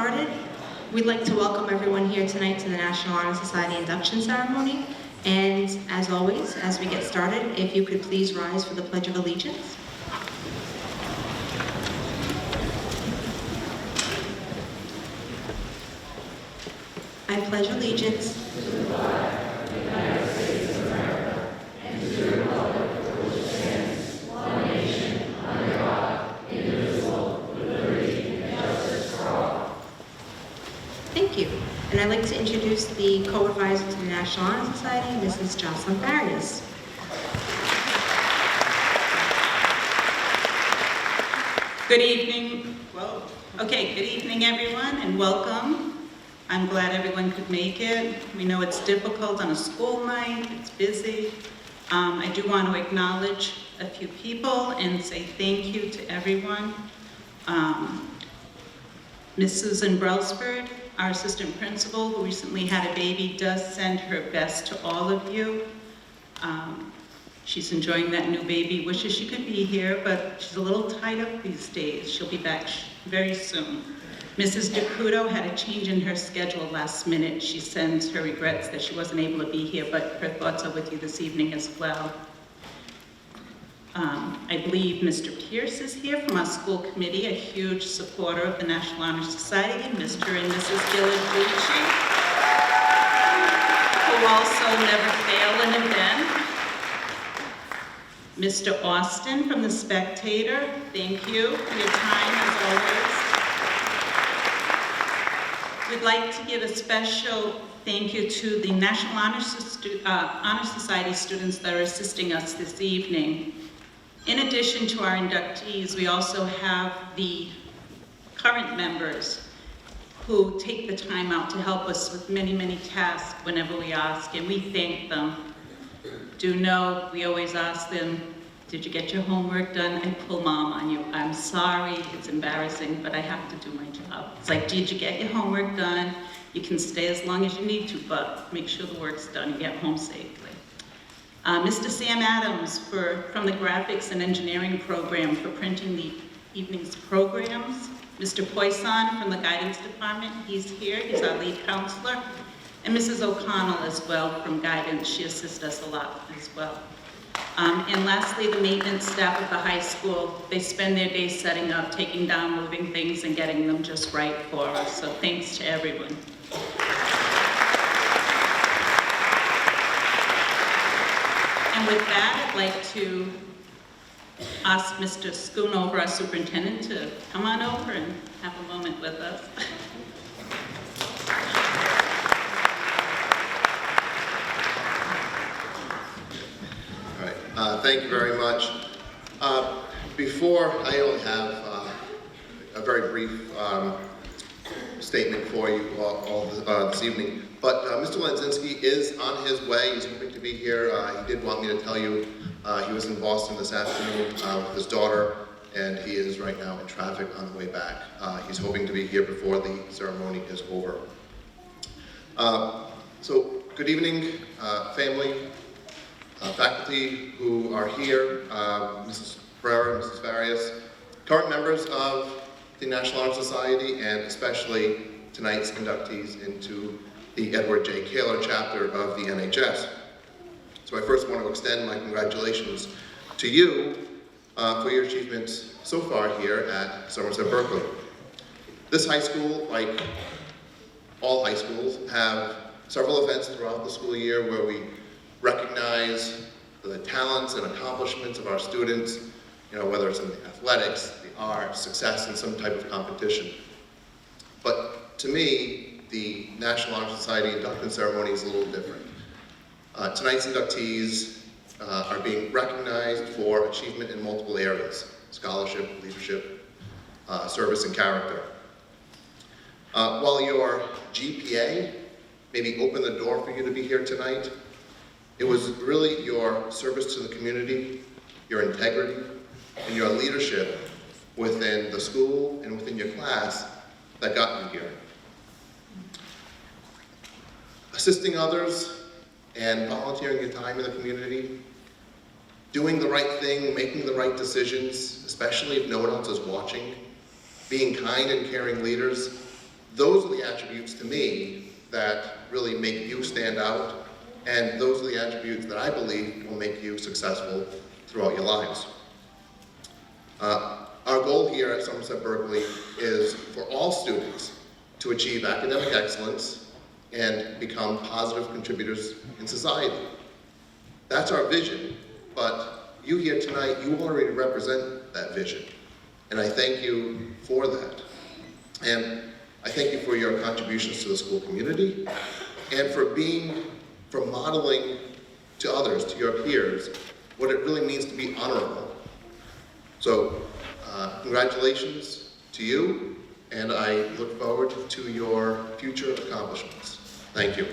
started. We'd like to welcome everyone here tonight to the National Honor Society Induction Ceremony. And as always, as we get started, if you could please rise for the Pledge of Allegiance. I pledge allegiance to the flag of the United States of America and to the republic for which it stands, one nation, under God, indivisible, with liberty and justice for all. Thank you. And I'd like to introduce the co-advisor to the National Honor Society, Mrs. Jocelyn Barrios. Good evening. Good evening, everyone, and welcome. I'm glad everyone could make it. We know it's difficult on a school night, it's busy. I do want to acknowledge a few people and say thank you to everyone. Ms. Susan Brelsford, our assistant principal, who recently had a baby, does send her best to all of you. She's enjoying that new baby, wishes she could be here, but she's a little tied up these days. She'll be back very soon. Mrs. DeCudo had a change in her schedule last minute. She sends her regrets that she wasn't able to be here, but her thoughts are with you this evening as well. I believe Mr. Pierce is here from our school committee, a huge supporter of the National Honor Society, Mr. and Mrs. Gillibucci, who also never fail an event. Mr. Austin from The Spectator, thank you for your time as always. We'd like to give a special thank you to the National Honor Society students that are assisting us this evening. In addition to our inductees, we also have the current members who take the time out to help us with many, many tasks whenever we ask, and we thank them. Do know, we always ask them, did you get your homework done? I pull mom on you. I'm sorry, it's embarrassing, but I have to do my job. It's like, did you get your homework done? You can stay as long as you need to, but make sure the work's done and get home safely. Mr. Sam Adams from the Graphics and Engineering program for printing the evening's programs. Mr. Poisson from the Guidance Department, he's here, he's our lead counselor. And Mrs. O'Connell as well from Guidance, she assists us a lot as well. And lastly, the maintenance staff at the high school, they spend their days setting up, taking down, moving things, and getting them just right for us. So thanks to everyone. And with that, I'd like to ask Mr. Schoonover, our superintendent, to come on over and have a moment with us. Thank you very much. Before, I only have a very brief statement for you all this evening, but Mr. Lenzinski is on his way. He's hoping to be here. He did want me to tell you he was in Boston this afternoon with his daughter, and he is right now in traffic on the way back. He's hoping to be here before the ceremony is over. So, good evening, family. Faculty who are here, Mrs. Pereira, Mrs. Farias, current members of the National Honor Society, and especially tonight's inductees into the Edward J. Kaler chapter of the NHS. So I first want to extend my congratulations to you for your achievements so far here at Somerset Berkley. This high school, like all high schools, have several events throughout the school year where we recognize the talents and accomplishments of our students, whether it's in the athletics, the arts, success in some type of competition. But to me, the National Honor Society induction ceremony is a little different. Tonight's inductees are being recognized for achievement in multiple areas: scholarship, leadership, service, and character. While your GPA maybe opened the door for you to be here tonight, it was really your service to the community, your integrity, and your leadership within the school and within your class that got you here. Assisting others and volunteering your time in the community, doing the right thing, making the right decisions, especially if no one else is watching, being kind and caring leaders, Those are the attributes to me that really make you stand out, and those are the attributes that I believe will make you successful throughout your lives. Our goal here at Somerset Berkley is for all students to achieve academic excellence and become positive contributors in society. That's our vision, but you here tonight, you already represent that vision. And I thank you for that. And I thank you for your contributions to the school community and for modeling to others, to your peers, what it really means to be honorable. So, congratulations to you, and I look forward to your future accomplishments. Thank you.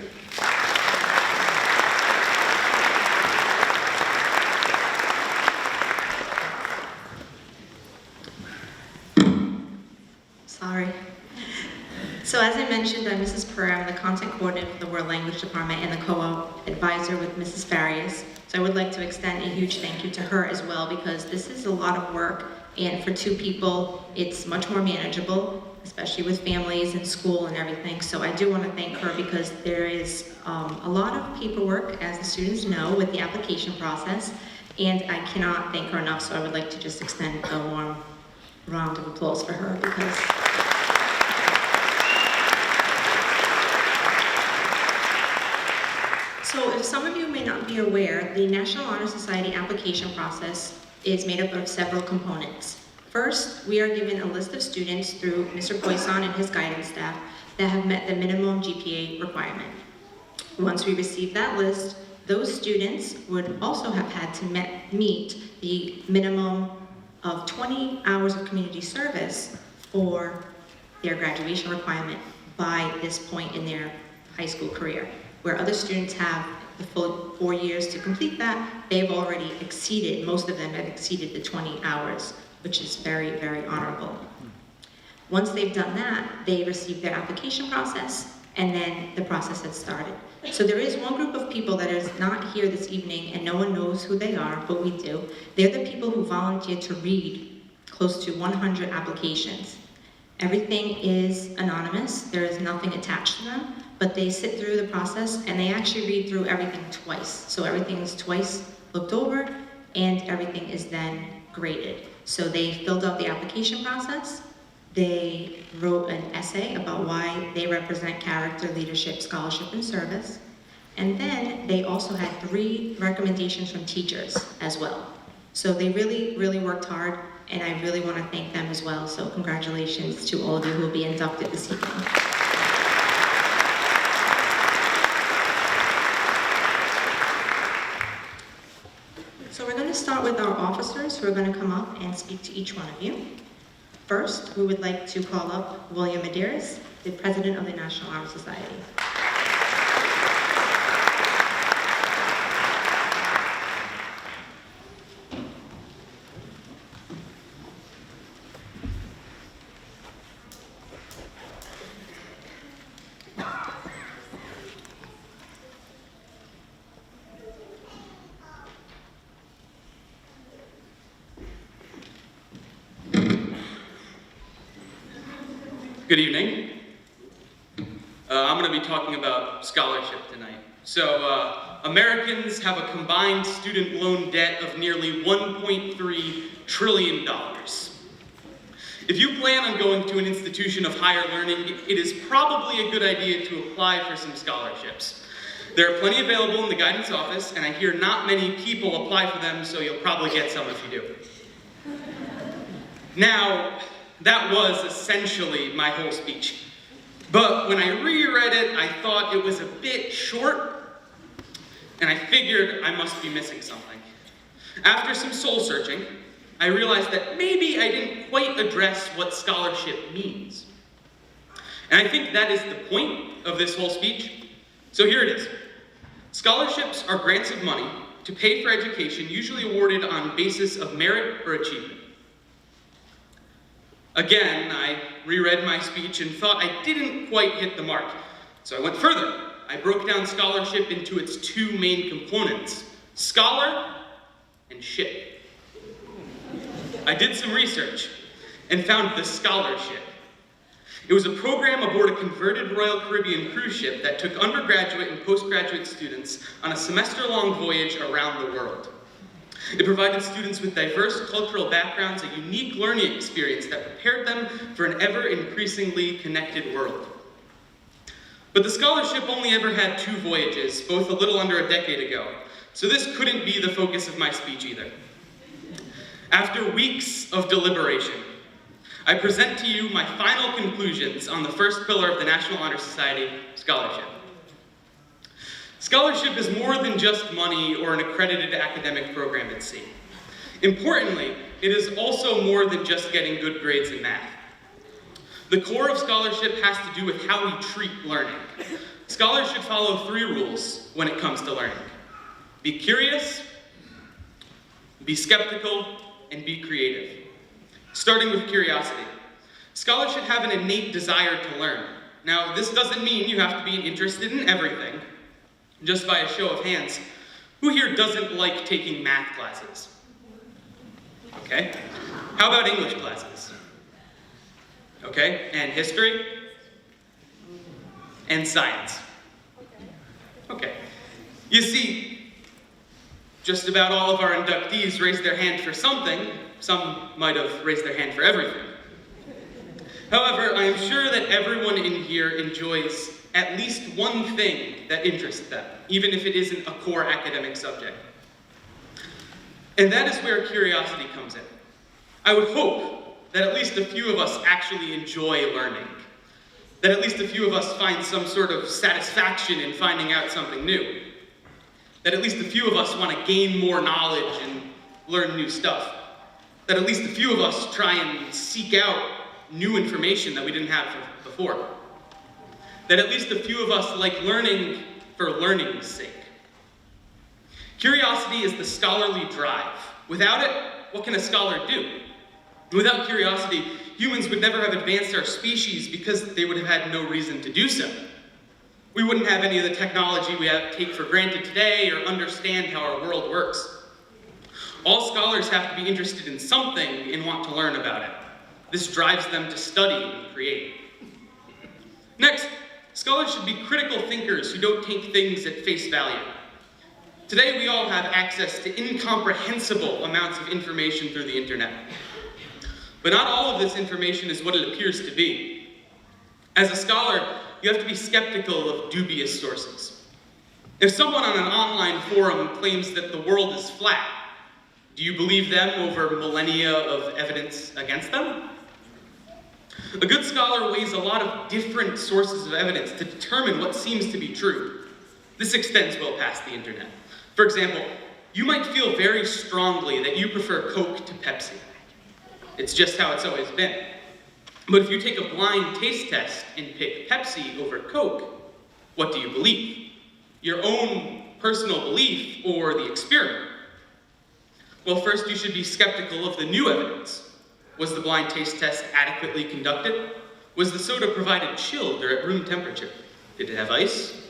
Sorry. So as I mentioned, I'm Mrs. Pereira. I'm the content coordinator for the World Language Department and the co-op advisor with Mrs. Farias. So I would like to extend a huge thank you to her as well, because this is a lot of work, and for two people, it's much more manageable, especially with families and school and everything. So I do want to thank her, because there is a lot of paperwork, as the students know, with the application process, and I cannot thank her enough. So I would like to just extend a warm round of applause for her, because so if some of you may not be aware, the National Honor Society application process is made up of several components. First, we are given a list of students through Mr. Poisson and his guidance staff that have met the minimum GPA requirement. Once we receive that list, those students would also have had to meet the minimum of 20 hours of community service for their graduation requirement by this point in their high school career. Where other students have the full 4 years to complete that, they've already exceeded, most of them have exceeded the 20 hours, which is very, very honorable. Once they've done that, they receive their application process, and then the process has started. So there is one group of people that is not here this evening, and no one knows who they are, but we do. They're the people who volunteered to read close to 100 applications. Everything is anonymous, there is nothing attached to them, but they sit through the process and they actually read through everything twice. So everything is twice looked over, and everything is then graded. So they filled out the application process, they wrote an essay about why they represent character, leadership, scholarship, and service, and then they also had 3 recommendations from teachers as well. So they really, really worked hard, and I really want to thank them as well. So congratulations to all of you who will be inducted this evening. So we're going to start with our officers who are going to come up and speak to each one of you. First, we would like to call up William Medeiros, the President of the National Honor Society. Good evening. I'm going to be talking about scholarship tonight. So, Americans have a combined student loan debt of nearly $1.3 trillion. If you plan on going to an institution of higher learning, it is probably a good idea to apply for some scholarships. There are plenty available in the guidance office, and I hear not many people apply for them, so you'll probably get some if you do. Now, that was essentially my whole speech. But when I reread it, I thought it was a bit short, and I figured I must be missing something. After some soul searching, I realized that maybe I didn't quite address what scholarship means. And I think that is the point of this whole speech. So here it is. Scholarships are grants of money to pay for education, usually awarded on basis of merit or achievement. Again, I reread my speech and thought I didn't quite hit the mark. So I went further. I broke down scholarship into its 2 main components, scholar and ship. I did some research and found the scholarship. It was a program aboard a converted Royal Caribbean cruise ship that took undergraduate and postgraduate students on a semester-long voyage around the world. It provided students with diverse cultural backgrounds a unique learning experience that prepared them for an ever-increasingly connected world. But the scholarship only ever had 2 voyages, both a little under a decade ago, so this couldn't be the focus of my speech either. After weeks of deliberation, I present to you my final conclusions on the first pillar of the National Honor Society, scholarship. Scholarship is more than just money or an accredited academic program at sea. Importantly, it is also more than just getting good grades in math. The core of scholarship has to do with how we treat learning. Scholars should follow 3 rules when it comes to learning. Be curious, be skeptical, and be creative. Starting with curiosity. Scholars should have an innate desire to learn. Now, this doesn't mean you have to be interested in everything. Just by a show of hands, who here doesn't like taking math classes? Okay. How about English classes? Okay. And history? And science? Okay. You see, just about all of our inductees raised their hand for something. Some might have raised their hand for everything. However, I am sure that everyone in here enjoys at least one thing that interests them, even if it isn't a core academic subject. And that is where curiosity comes in. I would hope that at least a few of us actually enjoy learning, that at least a few of us find some sort of satisfaction in finding out something new, that at least a few of us want to gain more knowledge and learn new stuff, that at least a few of us try and seek out new information that we didn't have before. That at least a few of us like learning for learning's sake. Curiosity is the scholarly drive. Without it, what can a scholar do? Without curiosity, humans would never have advanced our species because they would have had no reason to do so. We wouldn't have any of the technology we take for granted today or understand how our world works. All scholars have to be interested in something and want to learn about it. This drives them to study and create. Next, scholars should be critical thinkers who don't take things at face value. Today, we all have access to incomprehensible amounts of information through the internet. But not all of this information is what it appears to be. As a scholar, you have to be skeptical of dubious sources. If someone on an online forum claims that the world is flat, do you believe them over millennia of evidence against them? A good scholar weighs a lot of different sources of evidence to determine what seems to be true. This extends well past the internet. For example, you might feel very strongly that you prefer Coke to Pepsi. It's just how it's always been. But if you take a blind taste test and pick Pepsi over Coke, what do you believe? Your own personal belief or the experiment? Well, first you should be skeptical of the new evidence. Was the blind taste test adequately conducted? Was the soda provided chilled or at room temperature? Did it have ice?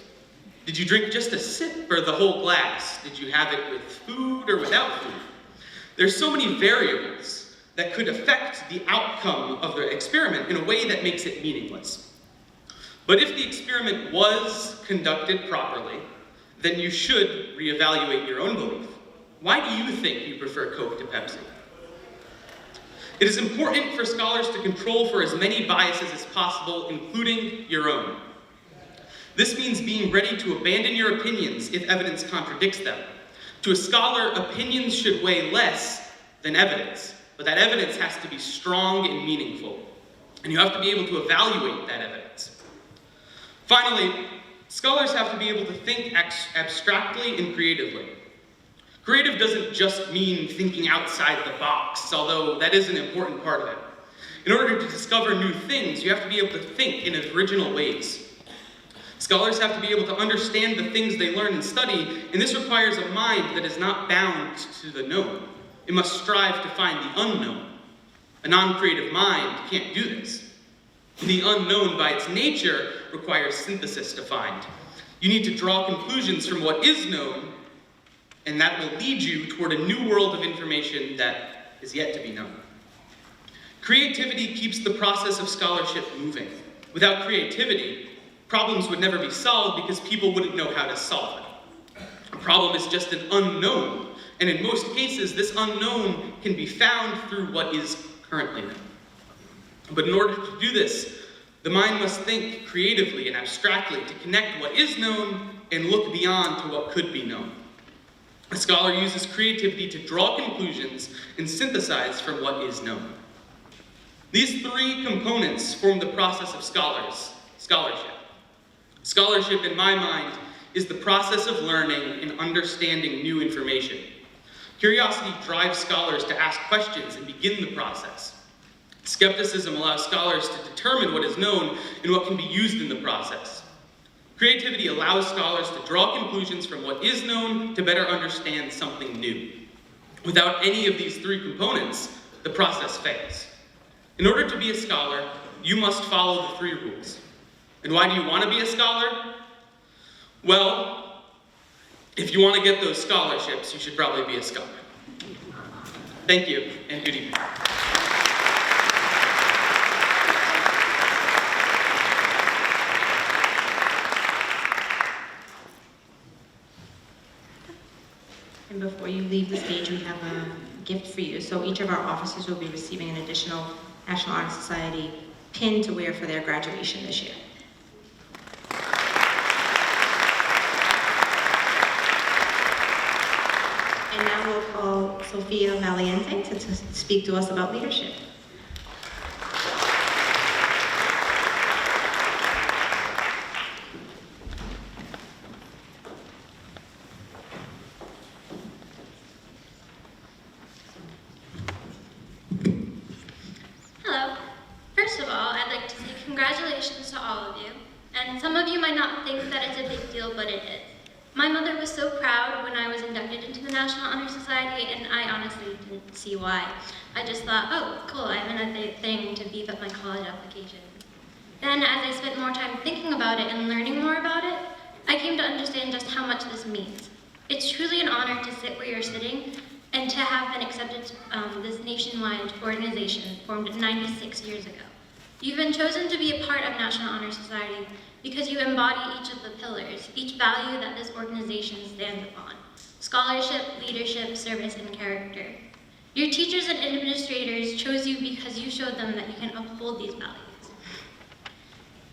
Did you drink just a sip or the whole glass? Did you have it with food or without food? There's so many variables that could affect the outcome of the experiment in a way that makes it meaningless. But if the experiment was conducted properly, then you should reevaluate your own belief. Why do you think you prefer Coke to Pepsi? It is important for scholars to control for as many biases as possible, including your own. This means being ready to abandon your opinions if evidence contradicts them. To a scholar, opinions should weigh less than evidence, but that evidence has to be strong and meaningful, and you have to be able to evaluate that evidence. Finally, scholars have to be able to think abstractly and creatively. Creative doesn't just mean thinking outside the box, although that is an important part of it. In order to discover new things, you have to be able to think in original ways. Scholars have to be able to understand the things they learn and study, and this requires a mind that is not bound to the known. It must strive to find the unknown. A non-creative mind can't do this. The unknown by its nature requires synthesis to find. You need to draw conclusions from what is known, and that will lead you toward a new world of information that is yet to be known. Creativity keeps the process of scholarship moving. Without creativity, problems would never be solved because people wouldn't know how to solve it. A problem is just an unknown, and in most cases, this unknown can be found through what is currently known. But in order to do this, the mind must think creatively and abstractly to connect what is known and look beyond to what could be known. A scholar uses creativity to draw conclusions and synthesize from what is known. These three components form the process of scholarship. Scholarship, in my mind, is the process of learning and understanding new information. Curiosity drives scholars to ask questions and begin the process. Skepticism allows scholars to determine what is known and what can be used in the process. Creativity allows scholars to draw conclusions from what is known to better understand something new. Without any of these three components, the process fails. In order to be a scholar, you must follow the three rules. And why do you want to be a scholar? Well, if you want to get those scholarships, you should probably be a scholar. Thank you, and good evening. And before you leave the stage, we have a gift for you. So each of our officers will be receiving an additional National Honor Society pin to wear for their graduation this year. And now we'll call Sofia Valiente to speak to us about leadership. Hello. First of all, I'd like to say congratulations to all of you. And some of you might not think that it's a big deal, but it is. My mother was so proud when I was inducted into the National Honor Society, and I honestly didn't see why. I just thought, oh, cool, I'm in a thing to beef up my college application. Then, as I spent more time thinking about it and learning more about it, I came to understand just how much this means. It's truly an honor to sit where you're sitting and to have been accepted to this nationwide organization formed 96 years ago. You've been chosen to be a part of National Honor Society because you embody each of the pillars, each value that this organization stands upon: scholarship, leadership, service, and character. Your teachers and administrators chose you because you showed them that you can uphold these values.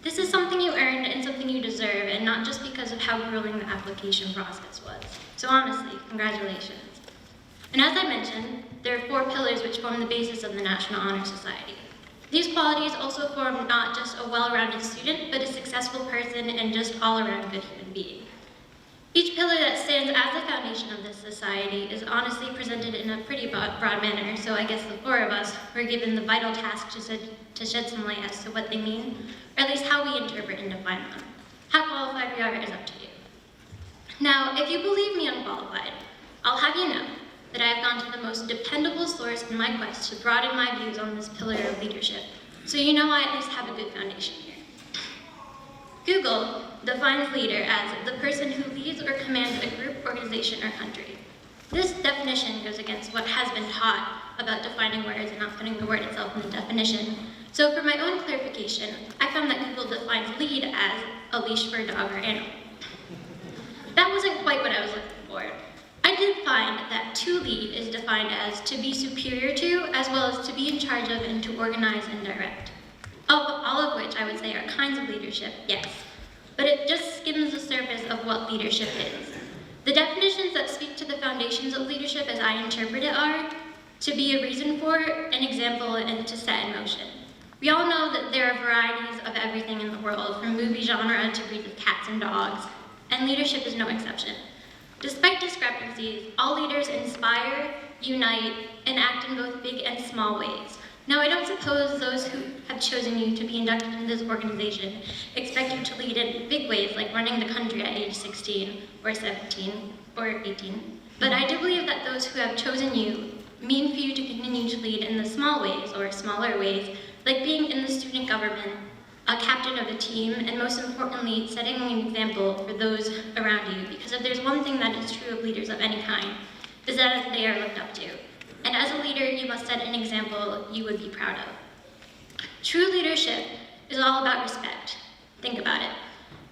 This is something you earned and something you deserve, and not just because of how grueling the application process was. So honestly, congratulations. And as I mentioned, there are 4 pillars which form the basis of the National Honor Society. These qualities also form not just a well-rounded student, but a successful person and just all-around good human being. Each pillar that stands as the foundation of this society is honestly presented in a pretty broad manner, so I guess the 4 of us were given the vital task to shed some light as to what they mean, or at least how we interpret and define them. How qualified we are is up to you. Now, if you believe me unqualified, I'll have you know that I have gone to the most dependable source in my quest to broaden my views on this pillar of leadership, so you know I at least have a good foundation here. Google defines leader as the person who leads or commands a group, organization, or country. This definition goes against what has been taught about defining words and not putting the word itself in the definition. So for my own clarification, I found that Google defines lead as a leash for a dog or animal. That wasn't quite what I was looking for. I did find that to lead is defined as to be superior to, as well as to be in charge of and to organize and direct. All of which I would say are kinds of leadership, yes. But it just skims the surface of what leadership is. The definitions that speak to the foundations of leadership as I interpret it are to be a reason for, an example, and to set in motion. We all know that there are varieties of everything in the world, from movie genre to breeds of cats and dogs, and leadership is no exception. Despite discrepancies, all leaders inspire, unite, and act in both big and small ways. Now, I don't suppose those who have chosen you to be inducted into this organization expect you to lead in big ways like running the country at age 16, or 17, or 18. But I do believe that those who have chosen you mean for you to continue to lead in the small ways, or smaller ways, like being in the student government, a captain of a team, and most importantly, setting an example for those around you. Because if there's one thing that is true of leaders of any kind, is that they are looked up to. And as a leader, you must set an example you would be proud of. True leadership is all about respect. Think about it.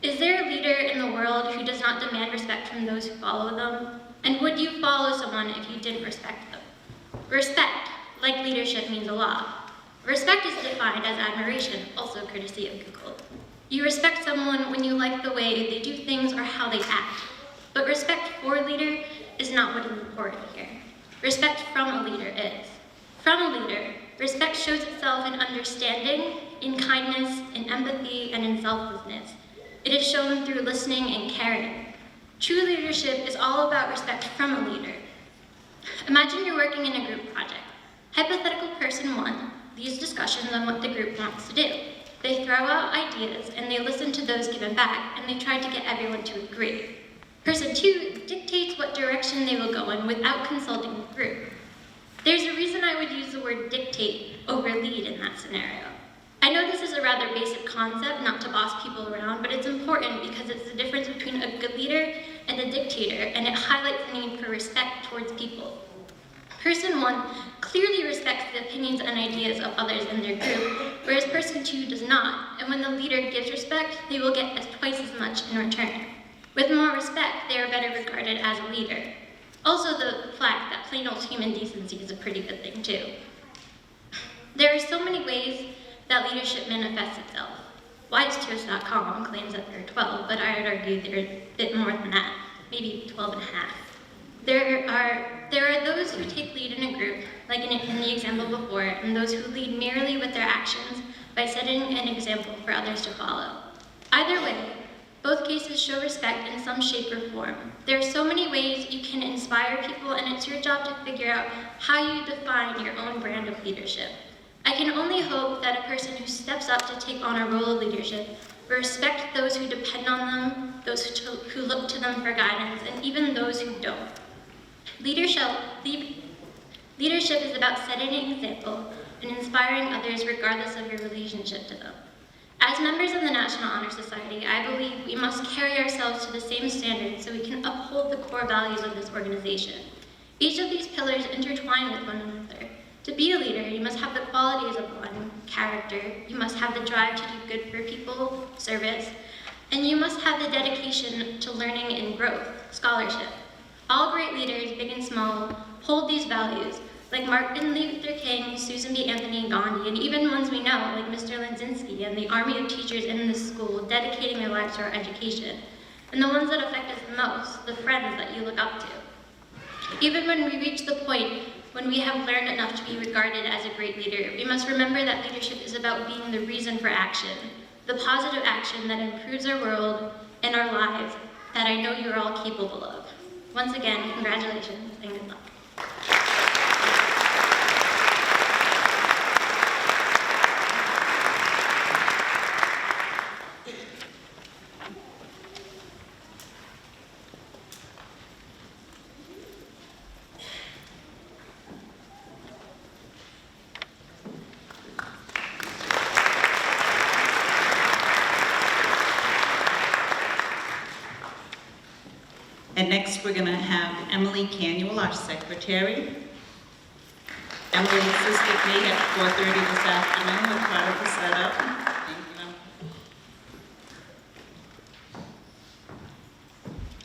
Is there a leader in the world who does not demand respect from those who follow them? And would you follow someone if you didn't respect them? Respect, like leadership, means a lot. Respect is defined as admiration, also courtesy of Google. You respect someone when you like the way they do things or how they act. But respect for a leader is not what is important here. Respect from a leader is. From a leader, respect shows itself in understanding, in kindness, in empathy, and in selflessness. It is shown through listening and caring. True leadership is all about respect from a leader. Imagine you're working in a group project. Hypothetical person 1 leads discussions on what the group wants to do. They throw out ideas and they listen to those given back, and they try to get everyone to agree. Person 2 dictates what direction they will go in without consulting the group. There's a reason I would use the word dictate over lead in that scenario. I know this is a rather basic concept, not to boss people around, but it's important because it's the difference between a good leader and a dictator, and it highlights the need for respect towards people. Person 1 clearly respects the opinions and ideas of others in their group, whereas person 2 does not, and when the leader gives respect, they will get twice as much in return. With more respect, they are better regarded as a leader. Also, the fact that plain old human decency is a pretty good thing too. There are so many ways that leadership manifests itself. WiseToast.com claims that there are 12, but I would argue there are a bit more than that, maybe 12 and a half. There are those who take lead in a group, like in the example before, and those who lead merely with their actions by setting an example for others to follow. Either way, both cases show respect in some shape or form. There are so many ways you can inspire people, and it's your job to figure out how you define your own brand of leadership. I can only hope that a person who steps up to take on a role of leadership will respect those who depend on them, those who look to them for guidance, and even those who don't. Leadership is about setting an example and inspiring others regardless of your relationship to them. As members of the National Honor Society, I believe we must carry ourselves to the same standards so we can uphold the core values of this organization. Each of these pillars intertwine with one another. To be a leader, you must have the qualities of one, character, you must have the drive to do good for people, service, and you must have the dedication to learning and growth, scholarship. All great leaders, big and small, hold these values, like Martin Luther King, Susan B. Anthony, Gandhi, and even ones we know, like Mr. Linsinski and the army of teachers in this school dedicating their lives to our education, and the ones that affect us the most, the friends that you look up to. Even when we reach the point when we have learned enough to be regarded as a great leader, we must remember that leadership is about being the reason for action, the positive action that improves our world and our lives that I know you're all capable of. Once again, congratulations and good luck. And next, we're going to have Emily Canuel, our secretary. Emily assisted me at 4:30 this afternoon with part of the setup. Thank you.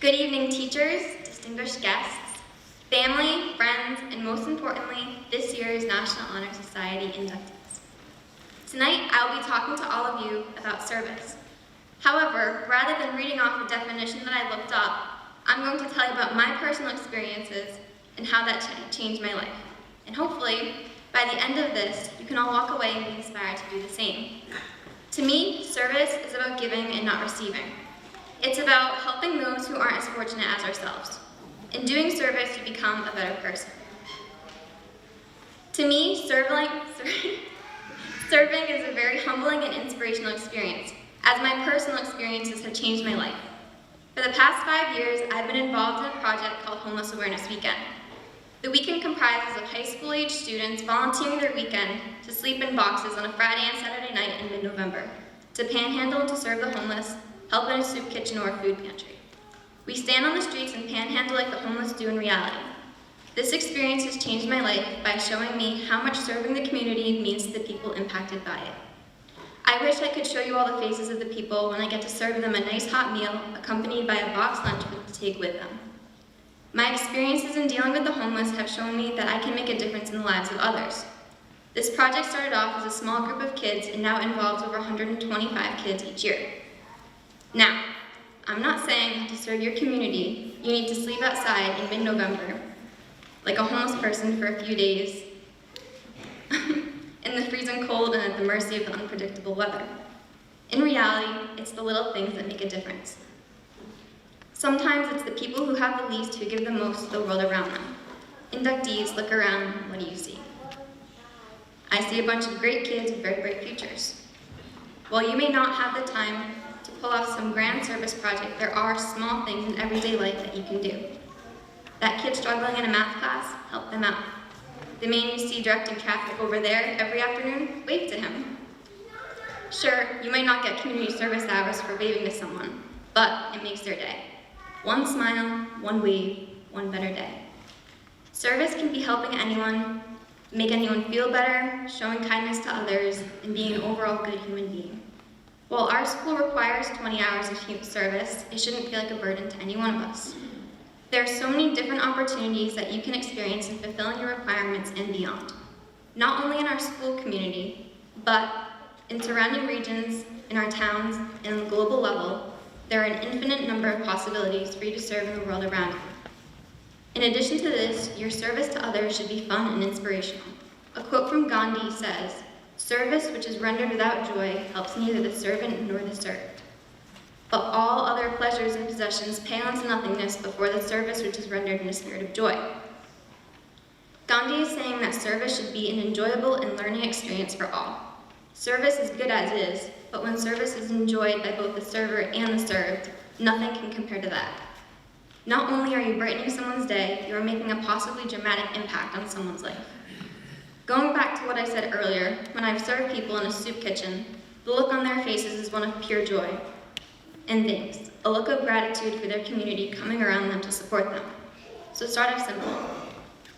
Good evening, teachers, distinguished guests, family, friends, and most importantly, this year's National Honor Society inductees. Tonight, I'll be talking to all of you about service. However, rather than reading off a definition that I looked up, I'm going to tell you about my personal experiences and how that changed my life. And hopefully, by the end of this, you can all walk away and be inspired to do the same. To me, service is about giving and not receiving. It's about helping those who aren't as fortunate as ourselves. In doing service, you become a better person. To me, serving is a very humbling and inspirational experience, as my personal experiences have changed my life. For the past 5 years, I've been involved in a project called Homeless Awareness Weekend. The weekend comprises of high school-age students volunteering their weekend to sleep in boxes on a Friday and Saturday night in mid-November, to panhandle and to serve the homeless, help in a soup kitchen or a food pantry. We stand on the streets and panhandle like the homeless do in reality. This experience has changed my life by showing me how much serving the community means to the people impacted by it. I wish I could show you all the faces of the people when I get to serve them a nice hot meal accompanied by a box lunch to take with them. My experiences in dealing with the homeless have shown me that I can make a difference in the lives of others. This project started off as a small group of kids and now involves over 125 kids each year. Now, I'm not saying that to serve your community, you need to sleep outside in mid-November, like a homeless person for a few days, in the freezing cold and at the mercy of the unpredictable weather. In reality, it's the little things that make a difference. Sometimes it's the people who have the least who give the most to the world around them. Inductees, look around, what do you see? I see a bunch of great kids with very bright futures. While you may not have the time to pull off some grand service project, there are small things in everyday life that you can do. That kid struggling in a math class, help them out. The man you see directing traffic over there every afternoon, wave to him. Sure, you might not get community service hours for waving to someone, but it makes their day. One smile, one wave, one better day. Service can be helping anyone, make anyone feel better, showing kindness to others, and being an overall good human being. While our school requires 20 hours of service, it shouldn't feel like a burden to any one of us. There are so many different opportunities that you can experience in fulfilling your requirements and beyond. Not only in our school community, but in surrounding regions, in our towns, and on the global level, there are an infinite number of possibilities for you to serve in the world around you. In addition to this, your service to others should be fun and inspirational. A quote from Gandhi says, "Service which is rendered without joy helps neither the servant nor the served. But all other pleasures and possessions pale into nothingness before the service which is rendered in a spirit of joy." Gandhi is saying that service should be an enjoyable and learning experience for all. Service is good as is, but when service is enjoyed by both the server and the served, nothing can compare to that. Not only are you brightening someone's day, you are making a possibly dramatic impact on someone's life. Going back to what I said earlier, when I've served people in a soup kitchen, the look on their faces is one of pure joy and thanks, a look of gratitude for their community coming around them to support them. So start off simple.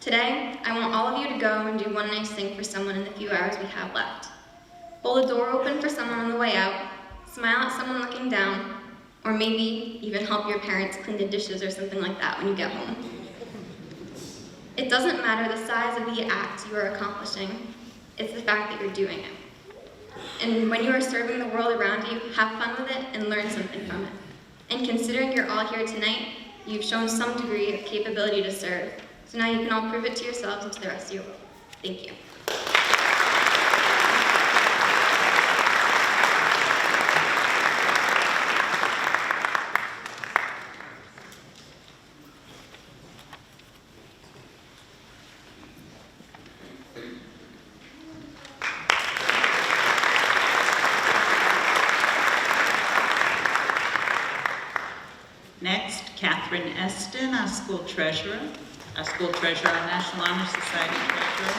Today, I want all of you to go and do one nice thing for someone in the few hours we have left. Hold a door open for someone on the way out, smile at someone looking down, or maybe even help your parents clean the dishes or something like that when you get home. It doesn't matter the size of the act you are accomplishing, it's the fact that you're doing it. And when you are serving the world around you, have fun with it and learn something from it. And considering you're all here tonight, you've shown some degree of capability to serve. So now you can all prove it to yourselves and to the rest of your world. Thank you. Next, Catherine Eston, our school treasurer, our National Honor Society treasurer.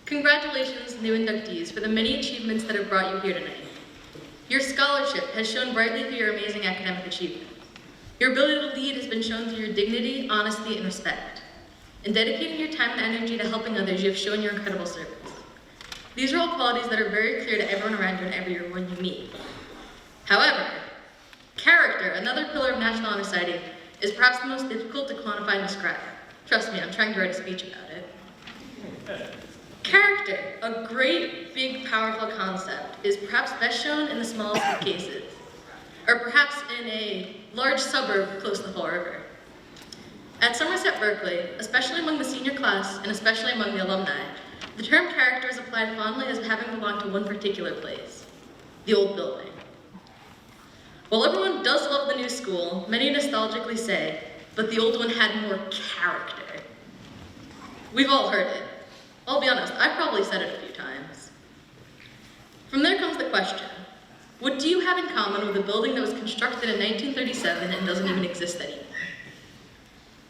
Congratulations, new inductees, for the many achievements that have brought you here tonight. Your scholarship has shone brightly through your amazing academic achievements. Your ability to lead has been shown through your dignity, honesty, and respect. In dedicating your time and energy to helping others, you have shown your incredible service. These are all qualities that are very clear to everyone around you and everyone you meet. However, character, another pillar of National Honor Society, is perhaps the most difficult to quantify and describe. Trust me, I'm trying to write a speech about it. Character, a great, big, powerful concept, is perhaps best shown in the smallest of cases, or perhaps in a large suburb close to the Fall River. At Somerset Berkley, especially among the senior class and especially among the alumni, the term character is applied fondly as having belonged to one particular place, the old building. While everyone does love the new school, many nostalgically say, but the old one had more character. We've all heard it. I'll be honest, I've probably said it a few times. From there comes the question, what do you have in common with a building that was constructed in 1937 and doesn't even exist anymore?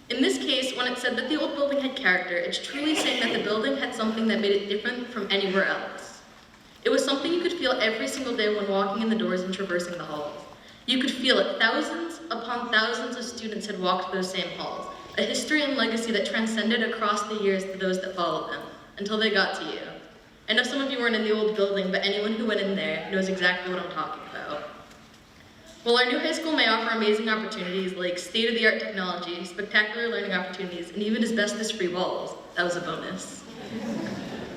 In this case, when it said that the old building had character, it's truly saying that the building had something that made it different from anywhere else. It was something you could feel every single day when walking in the doors and traversing the halls. You could feel it. Thousands upon thousands of students had walked those same halls. a history and legacy that transcended across the years to those that followed them, until they got to you. I know some of you weren't in the old building, but anyone who went in there knows exactly what I'm talking about. While our new high school may offer amazing opportunities like state-of-the-art technology, spectacular learning opportunities, and even asbestos-free walls, that was a bonus.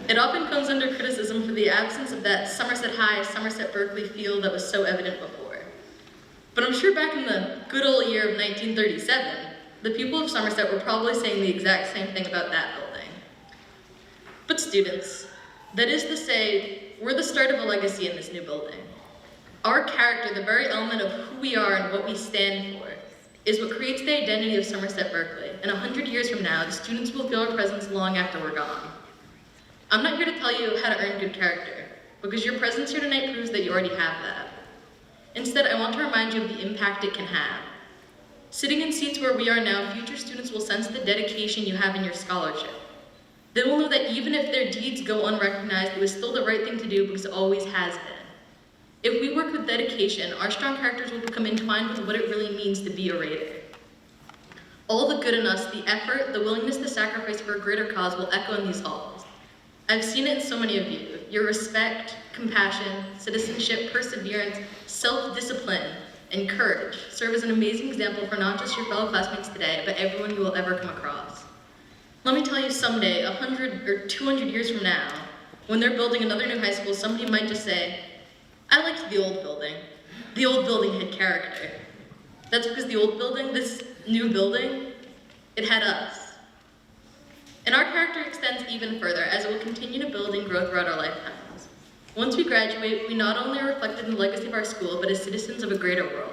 It often comes under criticism for the absence of that Somerset High, Somerset Berkley feel that was so evident before. But I'm sure back in the good old year of 1937, the people of Somerset were probably saying the exact same thing about that building. But students, that is to say, we're the start of a legacy in this new building. Our character, the very element of who we are and what we stand for, is what creates the identity of Somerset Berkley. And 100 years from now, the students will feel our presence long after we're gone. I'm not here to tell you how to earn good character, because your presence here tonight proves that you already have that. Instead, I want to remind you of the impact it can have. Sitting in seats where we are now, future students will sense the dedication you have in your scholarship. They will know that even if their deeds go unrecognized, it was still the right thing to do because it always has been. If we work with dedication, our strong characters will become entwined with what it really means to be a Raider. All the good in us, the effort, the willingness to sacrifice for a greater cause will echo in these halls. I've seen it in so many of you. Your respect, compassion, citizenship, perseverance, self-discipline, and courage serve as an amazing example for not just your fellow classmates today, but everyone you will ever come across. Let me tell you, someday, 100 or 200 years from now, when they're building another new high school, somebody might just say, I liked the old building. The old building had character. That's because the old building, this new building, it had us. And our character extends even further as it will continue to build and grow throughout our lifetimes. Once we graduate, we not only are reflected in the legacy of our school, but as citizens of a greater world.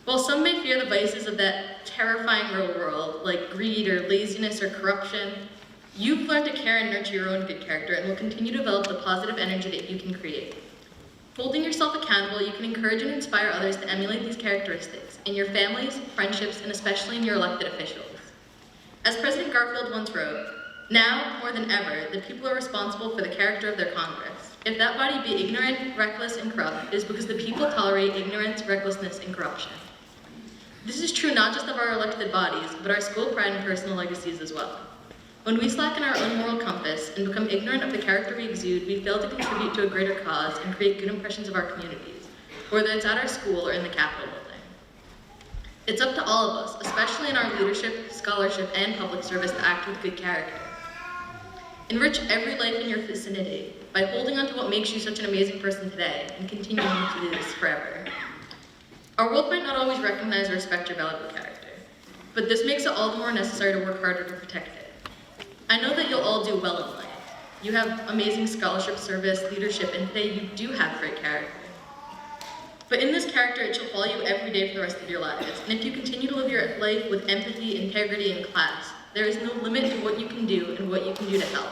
While some may fear the vices of that terrifying real world, like greed or laziness or corruption, you've learned to care and nurture your own good character and will continue to develop the positive energy that you can create. Holding yourself accountable, you can encourage and inspire others to emulate these characteristics in your families, friendships, and especially in your elected officials. As President Garfield once wrote, now, more than ever, the people are responsible for the character of their Congress. If that body be ignorant, reckless, and corrupt, it is because the people tolerate ignorance, recklessness, and corruption. This is true not just of our elected bodies, but our school pride and personal legacies as well. When we slacken our own moral compass and become ignorant of the character we exude, we fail to contribute to a greater cause and create good impressions of our communities, whether it's at our school or in the Capitol building. It's up to all of us, especially in our leadership, scholarship, and public service, to act with good character. Enrich every life in your vicinity by holding on to what makes you such an amazing person today and continuing to do this forever. Our world might not always recognize or respect your valuable character, but this makes it all the more necessary to work harder to protect it. I know that you'll all do well in life. You have amazing scholarship, service, leadership, and today you do have great character. But in this character, it shall follow you every day for the rest of your lives. And if you continue to live your life with empathy, integrity, and class, there is no limit to what you can do and what you can do to help.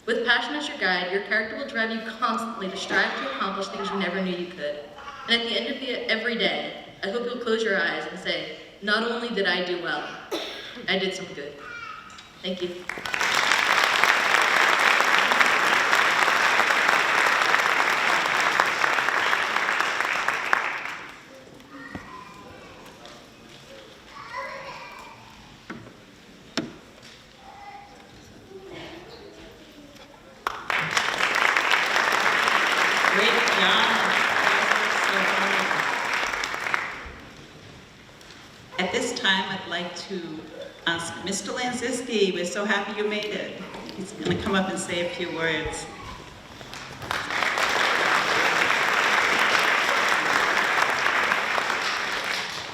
With passion as your guide, your character will drive you constantly to strive to accomplish things you never knew you could. And at the end of every day, I hope you'll close your eyes and say, not only did I do well, I did some good. Thank you. Great job. At this time, I'd like to ask Mr. Lanziski. We're so happy you made it. He's going to come up and say a few words.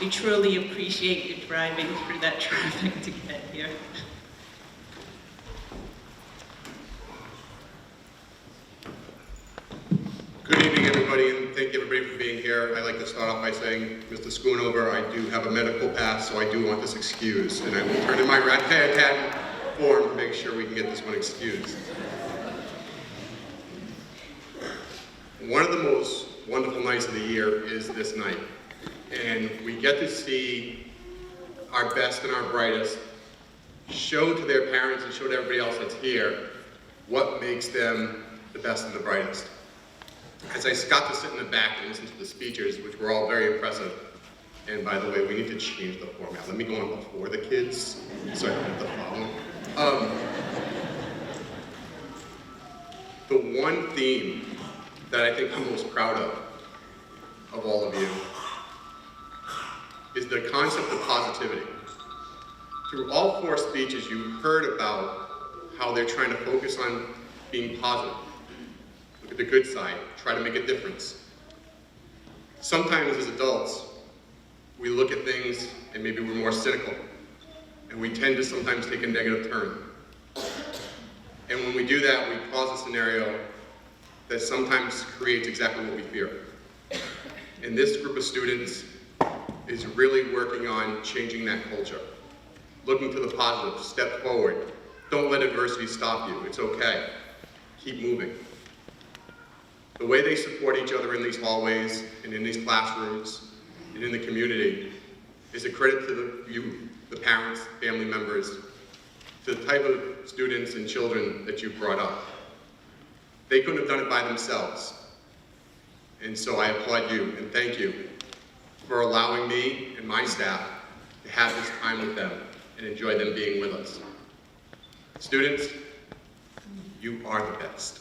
We truly appreciate you driving through that traffic to get here. Good evening, everybody, and thank you, everybody, for being here. I'd like to start off by saying, Mr. Schoonover, I do have a medical pass, so I do want this excused, and I will turn in my rat-tat form to make sure we can get this one excused. One of the most wonderful nights of the year is this night, and we get to see our best and our brightest show to their parents and show to everybody else that's here what makes them the best and the brightest. As I got to sit in the back and listen to the speeches, which were all very impressive, And by the way, we need to change the format. Let me go on before the kids, so I don't have to follow. The one theme that I think I'm most proud of all of you, is the concept of positivity. Through all 4 speeches, you heard about how they're trying to focus on being positive. Look at the good side, try to make a difference. Sometimes as adults, we look at things and maybe we're more cynical, and we tend to sometimes take a negative turn. And when we do that, we cause a scenario that sometimes creates exactly what we fear. And this group of students is really working on changing that culture. Looking to the positive, step forward. Don't let adversity stop you, it's okay. Keep moving. The way they support each other in these hallways and in these classrooms and in the community is a credit to you, the parents, family members, to the type of students and children that you've brought up. They couldn't have done it by themselves. And so I applaud you and thank you for allowing me and my staff to have this time with them and enjoy them being with us. Students, you are the best.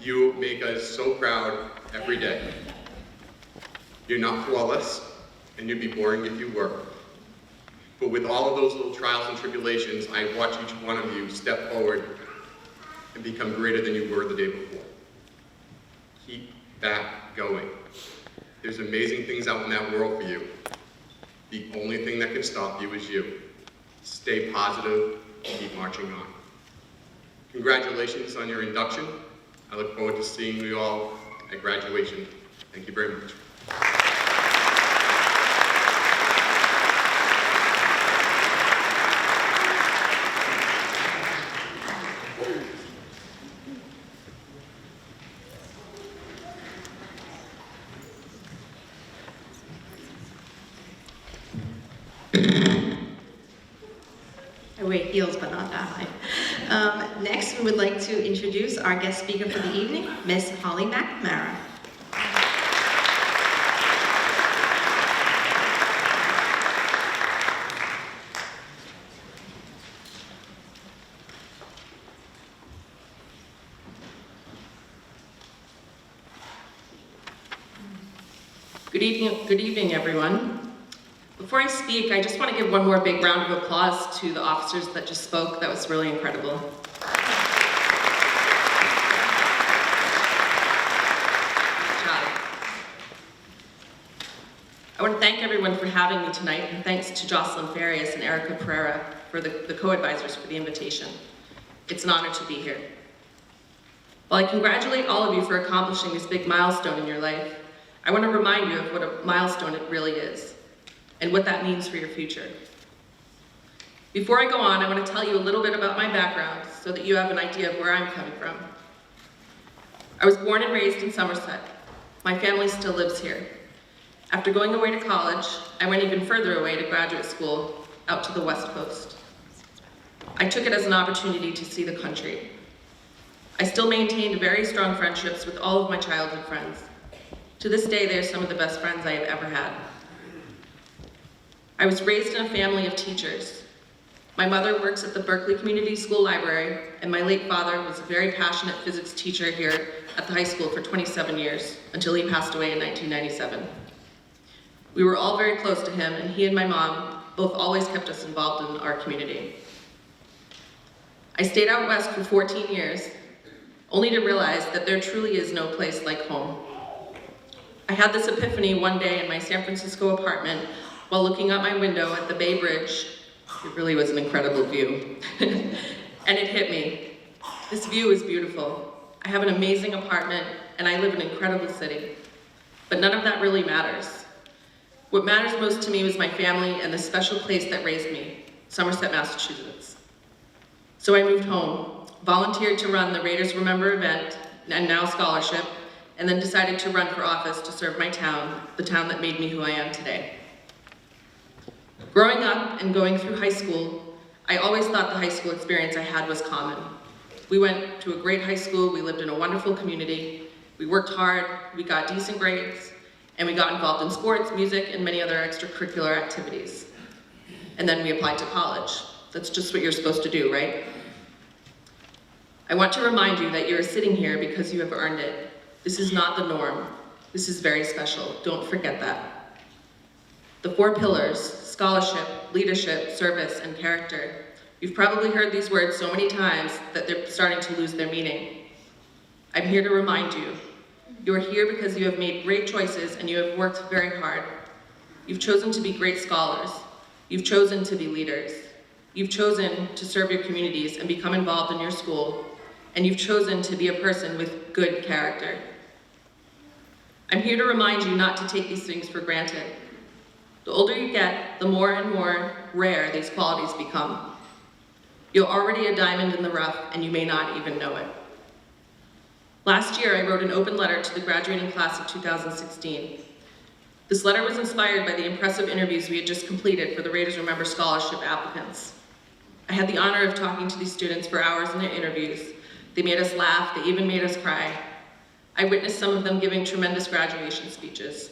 You make us so proud every day. You're not flawless, and you'd be boring if you were. But with all of those little trials and tribulations, I watch each one of you step forward and become greater than you were the day before. Keep that going. There's amazing things out in that world for you. The only thing that can stop you is you. Stay positive, keep marching on. Congratulations on your induction. I look forward to seeing you all at graduation. Thank you very much. I wear heels, but not that high. Next, we would like to introduce our guest speaker for the evening, Miss Holly McNamara. Good evening, everyone. Before I speak, I just want to give one more big round of applause to the officers that just spoke. That was really incredible. Good job. I want to thank everyone for having me tonight, and thanks to Jocelyn Farias and Erica Pereira for the co-advisors for the invitation. It's an honor to be here. While I congratulate all of you for accomplishing this big milestone in your life, I want to remind you of what a milestone it really is, and what that means for your future. Before I go on, I want to tell you a little bit about my background so that you have an idea of where I'm coming from. I was born and raised in Somerset. My family still lives here. After going away to college, I went even further away to graduate school, out to the West Coast. I took it as an opportunity to see the country. I still maintained very strong friendships with all of my childhood friends. To this day, they are some of the best friends I have ever had. I was raised in a family of teachers. My mother works at the Berkeley Community School Library, and my late father was a very passionate physics teacher here at the high school for 27 years, until he passed away in 1997. We were all very close to him, and he and my mom both always kept us involved in our community. I stayed out west for 14 years, only to realize that there truly is no place like home. I had this epiphany one day in my San Francisco apartment while looking out my window at the Bay Bridge. It really was an incredible view. And it hit me. This view is beautiful. I have an amazing apartment and I live in an incredible city. But none of that really matters. What matters most to me was my family and the special place that raised me, Somerset, Massachusetts. So I moved home, volunteered to run the Raiders Remember event, and now scholarship, and then decided to run for office to serve my town, the town that made me who I am today. Growing up and going through high school, I always thought the high school experience I had was common. We went to a great high school, we lived in a wonderful community, we worked hard, we got decent grades, And we got involved in sports, music, and many other extracurricular activities. And then we applied to college. That's just what you're supposed to do, right? I want to remind you that you're sitting here because you have earned it. This is not the norm. This is very special. Don't forget that. The 4 pillars: scholarship, leadership, service, and character. You've probably heard these words so many times that they're starting to lose their meaning. I'm here to remind you. You are here because you have made great choices and you have worked very hard. You've chosen to be great scholars. You've chosen to be leaders. You've chosen to serve your communities and become involved in your school. And you've chosen to be a person with good character. I'm here to remind you not to take these things for granted. The older you get, the more and more rare these qualities become. You're already a diamond in the rough, and you may not even know it. Last year, I wrote an open letter to the graduating class of 2016. This letter was inspired by the impressive interviews we had just completed for the Raiders Remember Scholarship applicants. I had the honor of talking to these students for hours in their interviews. They made us laugh, they even made us cry. I witnessed some of them giving tremendous graduation speeches.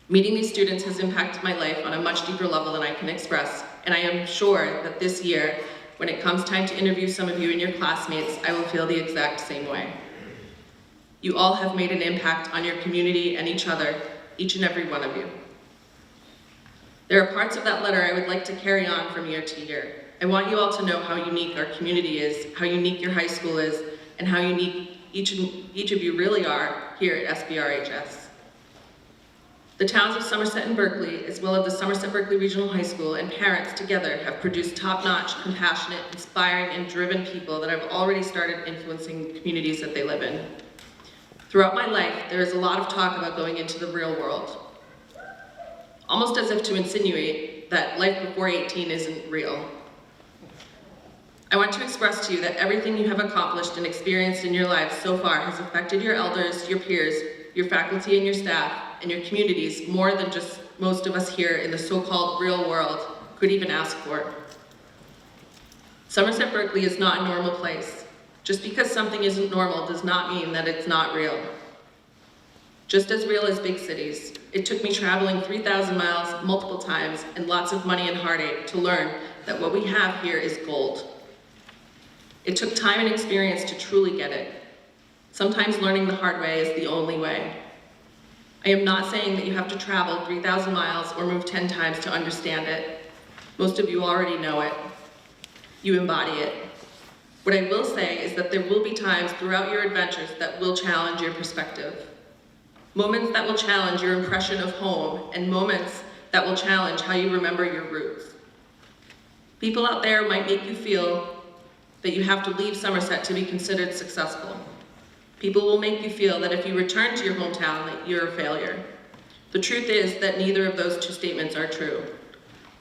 Meeting these students has impacted my life on a much deeper level than I can express, and I am sure that this year, when it comes time to interview some of you and your classmates, I will feel the exact same way. You all have made an impact on your community and each other, each and every one of you. There are parts of that letter I would like to carry on from year to year. I want you all to know how unique our community is, how unique your high school is, and how unique each of you really are here at SBRHS. The towns of Somerset and Berkley, as well as the Somerset Berkley Regional High School and parents together have produced top-notch, compassionate, inspiring, and driven people that have already started influencing the communities that they live in. Throughout my life, there is a lot of talk about going into the real world, almost as if to insinuate that life before 18 isn't real. I want to express to you that everything you have accomplished and experienced in your lives so far has affected your elders, your peers, your faculty and your staff, and your communities more than just most of us here in the so-called real world could even ask for. Somerset Berkley is not a normal place. Just because something isn't normal does not mean that it's not real. Just as real as big cities, it took me traveling 3,000 miles multiple times and lots of money and heartache to learn that what we have here is gold. It took time and experience to truly get it. Sometimes learning the hard way is the only way. I am not saying that you have to travel 3,000 miles or move 10 times to understand it. Most of you already know it. You embody it. What I will say is that there will be times throughout your adventures that will challenge your perspective. Moments that will challenge your impression of home, and moments that will challenge how you remember your roots. People out there might make you feel that you have to leave Somerset to be considered successful. People will make you feel that if you return to your hometown, that you're a failure. The truth is that neither of those two statements are true.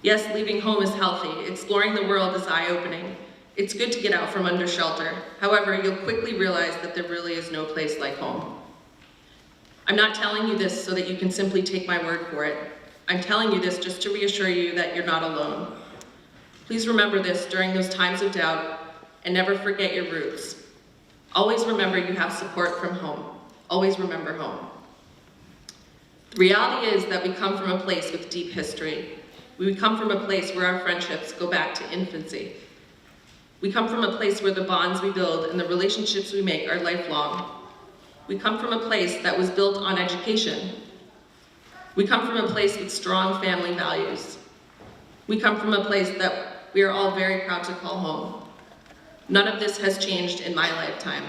Yes, leaving home is healthy. Exploring the world is eye-opening. It's good to get out from under shelter. However, you'll quickly realize that there really is no place like home. I'm not telling you this so that you can simply take my word for it. I'm telling you this just to reassure you that you're not alone. Please remember this during those times of doubt, and never forget your roots. Always remember you have support from home. Always remember home. The reality is that we come from a place with deep history. We come from a place where our friendships go back to infancy. We come from a place where the bonds we build and the relationships we make are lifelong. We come from a place that was built on education. We come from a place with strong family values. We come from a place that we are all very proud to call home. None of this has changed in my lifetime.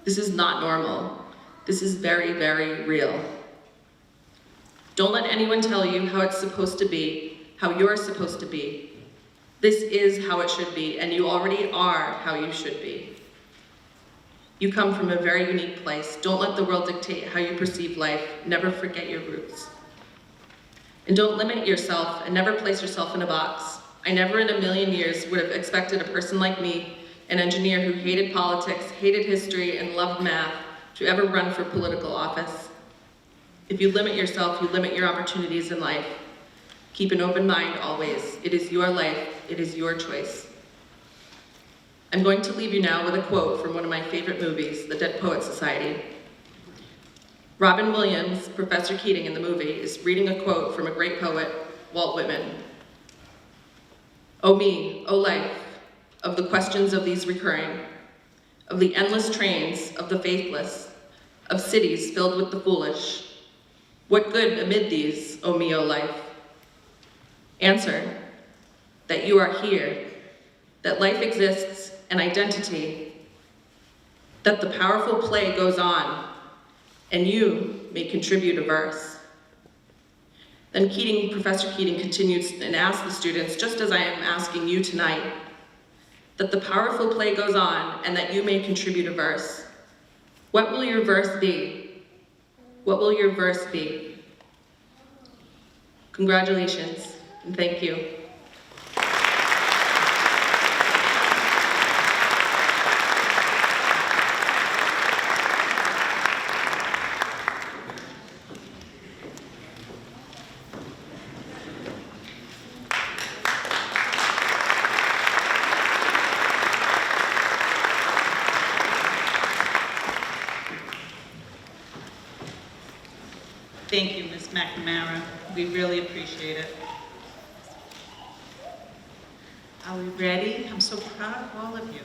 This is not normal. This is very, very real. Don't let anyone tell you how it's supposed to be, how you're supposed to be. This is how it should be, and you already are how you should be. You come from a very unique place. Don't let the world dictate how you perceive life. Never forget your roots. And don't limit yourself and never place yourself in a box. I never in a million years would have expected a person like me, an engineer who hated politics, hated history, and loved math, to ever run for political office. If you limit yourself, you limit your opportunities in life. Keep an open mind always. It is your life. It is your choice. I'm going to leave you now with a quote from one of my favorite movies, The Dead Poets Society. Robin Williams, Professor Keating in the movie, is reading a quote from a great poet, Walt Whitman. "O me, O life, of the questions of these recurring, of the endless trains of the faithless, of cities filled with the foolish, what good amid these, O me, O life? Answer, that you are here, that life exists, an identity, that the powerful play goes on, and you may contribute a verse." Then Professor Keating continues and asks the students, just as I am asking you tonight, that the powerful play goes on and that you may contribute a verse. What will your verse be? What will your verse be? Congratulations, and thank you. Thank you, Ms. McNamara. We really appreciate it. Are we ready? I'm so proud of all of you.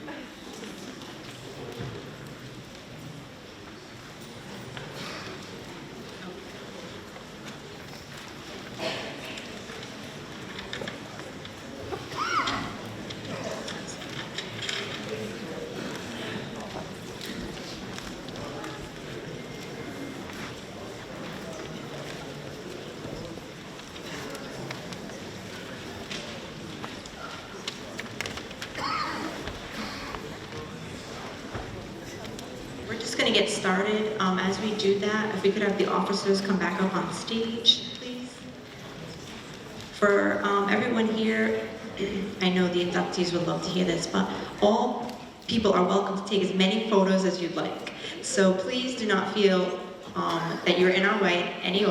We're just going to get started. As we do that, if we could have the officers come back up on stage, please. For everyone here, I know the inductees would love to hear this, but all people are welcome to take as many photos as you'd like. So please do not feel that you're in our way any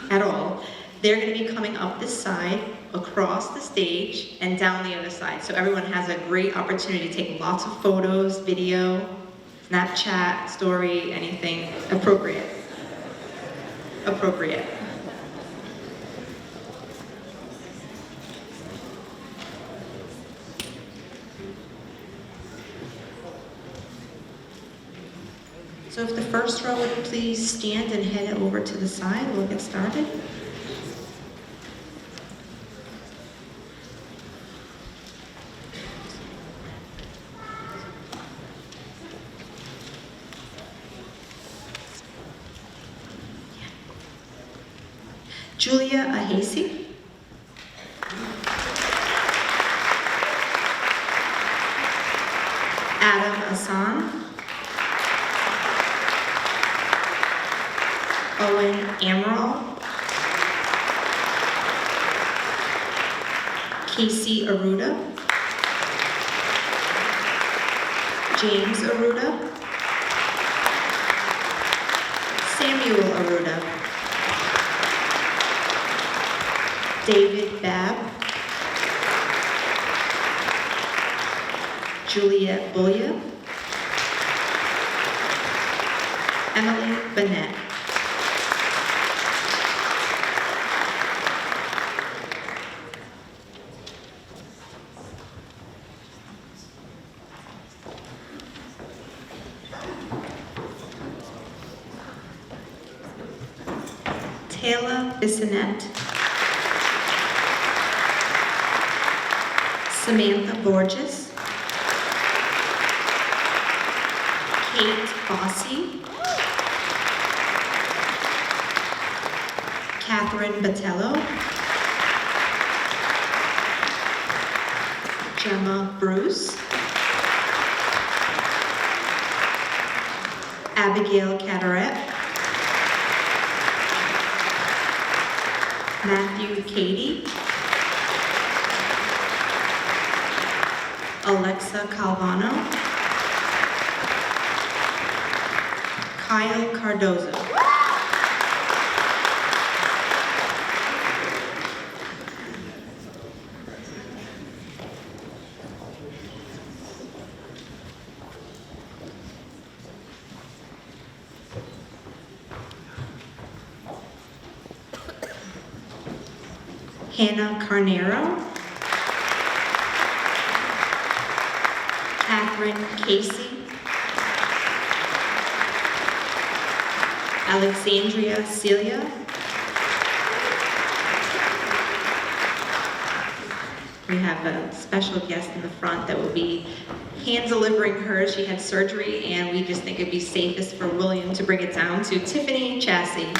at all. They're going to be coming up this side, across the stage, and down the other side. So everyone has a great opportunity to take lots of photos, video, Snapchat, story, anything appropriate. Appropriate. So if the first row would please stand and head over to the side, we'll get started. Julia Ahasi. Adam Hassan. Owen Amaral. Casey Aruda. James Aruda. Samuel Aruda. David Babb. Juliet Boya. Emily Bennett. Taylor Bissonette. Samantha Borges. Kate Fossey. Catherine Batello. Gemma Bruce. Abigail Cataret. Matthew Cady. Alexa Calvano. Kyle Cardozo. Hannah Carnero, Catherine Casey, Alexandria Celia, we have a special guest in the front that will be hand-delivering her. She had surgery, and we just think it'd be safest for William to bring it down to Tiffany Chassie.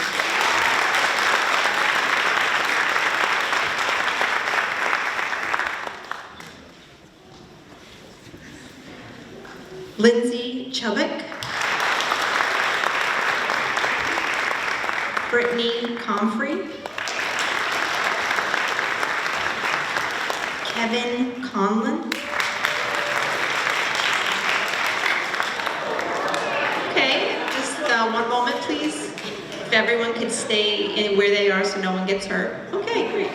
Lindsay Chubbuck, Brittany Comfrey, Kevin Conlon, okay, just one moment please. If everyone could stay in where they are so no one gets hurt. Okay, great.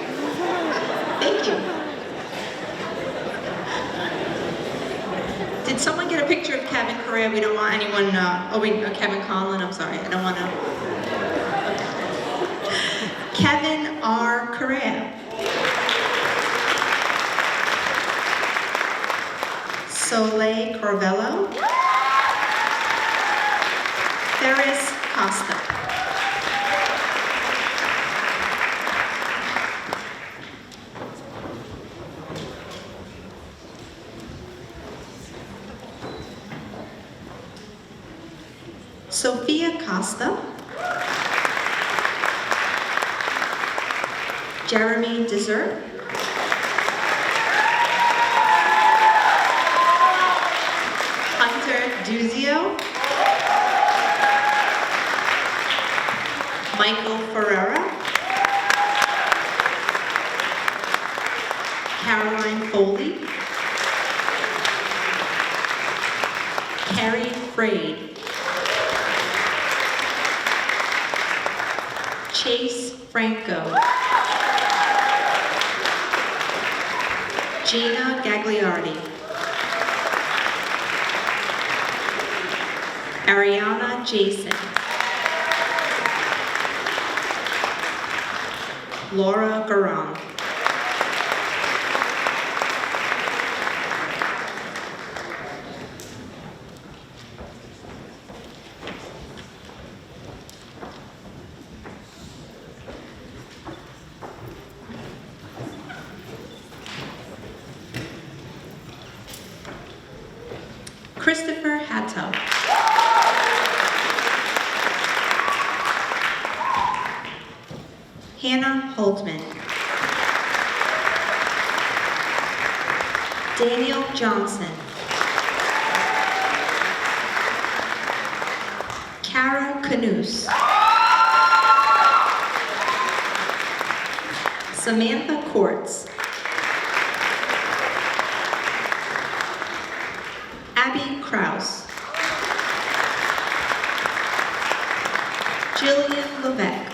Thank you. Did someone get a picture of Kevin Correa? We don't want anyone, Kevin Conlon, I'm sorry, I don't want to. Kevin R. Correa. Soleil Corvello. Ferris Costa. Sophia Costa, Jeremy Desert, Hunter Duzio, Michael Ferreira, Caroline Foley, Carrie Frade, Chase Franco, Gina Gagliardi, Ariana Jason, Laura Garan, Christopher Hatto, Hannah Holtman, Daniel Johnson, Kara Canoose, Samantha Quartz, Abby Kraus, Jillian Levesque,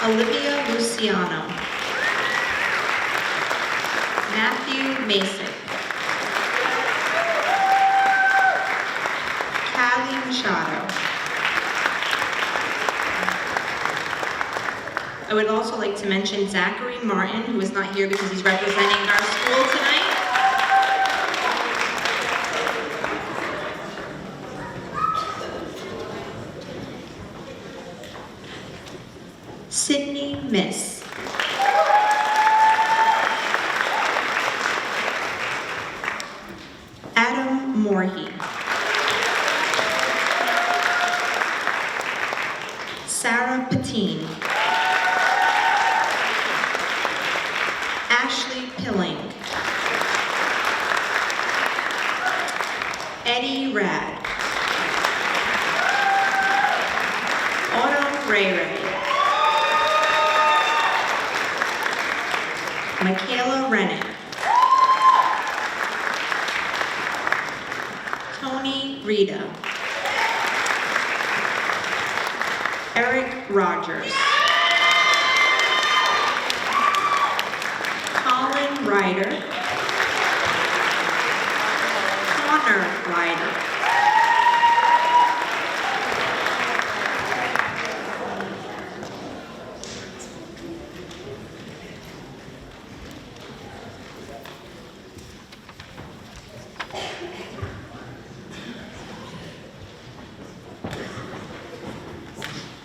Olivia Luciano, Matthew Mason, Callie Machado. I would also like to mention Zachary Martin, who is not here because he's representing our school tonight. Sydney Miss. Adam Morhe. Sarah Patine. Ashley Pilling. Eddie Rad. Autumn Ray Ray. Michaela Rennick, Tony Rita, Eric Rogers, Colin Ryder, Connor Ryder,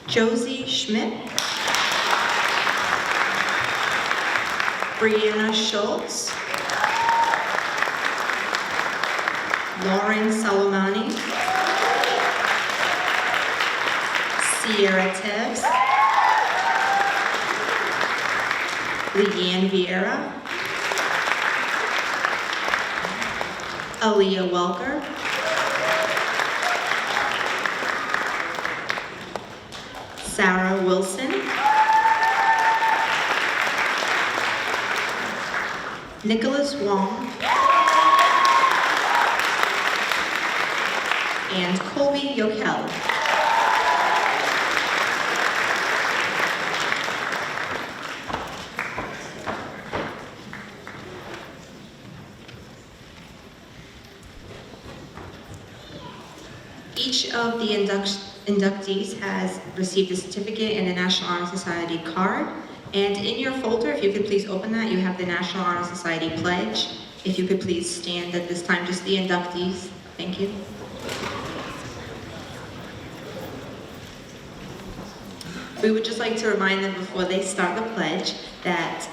Josie Schmidt, Brianna Schultz, Lauren Salamani, Sierra Teves, Leanne Vieira, Aaliyah Welker, Sarah Wilson, Nicholas Wong, and Colby Yokel. Each of the inductees has received a certificate and a National Honor Society card. And in your folder, if you could please open that, you have the National Honor Society pledge. If you could please stand at this time, just the inductees. Thank you. We would just like to remind them before they start the pledge that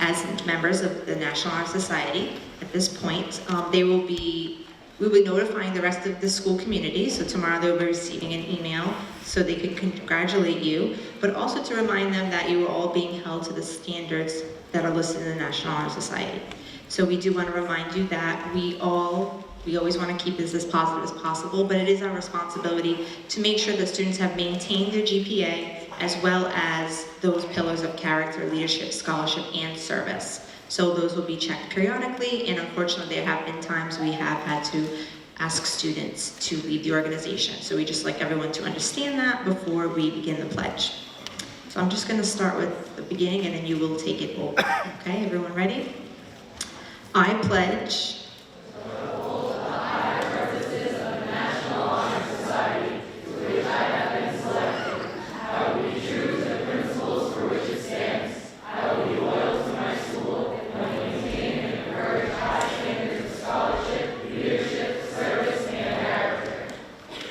as members of the National Honor Society, at this point, we will be notifying the rest of the school community, so tomorrow they'll be receiving an email so they can congratulate you, but also to remind them that you are all being held to the standards that are listed in the National Honor Society. So we do want to remind you that we always want to keep this as positive as possible, but it is our responsibility to make sure that students have maintained their GPA as well as those pillars of character, leadership, scholarship, and service. So those will be checked periodically, and unfortunately there have been times we have had to ask students to leave the organization. So we just like everyone to understand that before we begin the pledge. So I'm just going to start with the beginning and then you will take it over. Okay, everyone ready? I pledge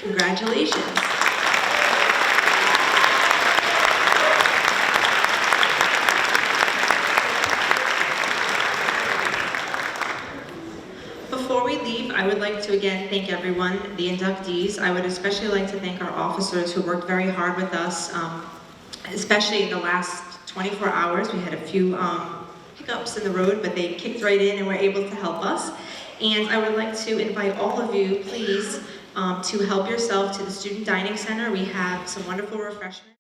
Congratulations. Before we leave, I would like to again thank everyone, the inductees. I would especially like to thank our officers who worked very hard with us, especially in the last 24 hours. We had a few hiccups in the road, but they kicked right in and were able to help us. And I would like to invite all of you, please, to help yourself to the Student Dining Center. We have some wonderful refreshments.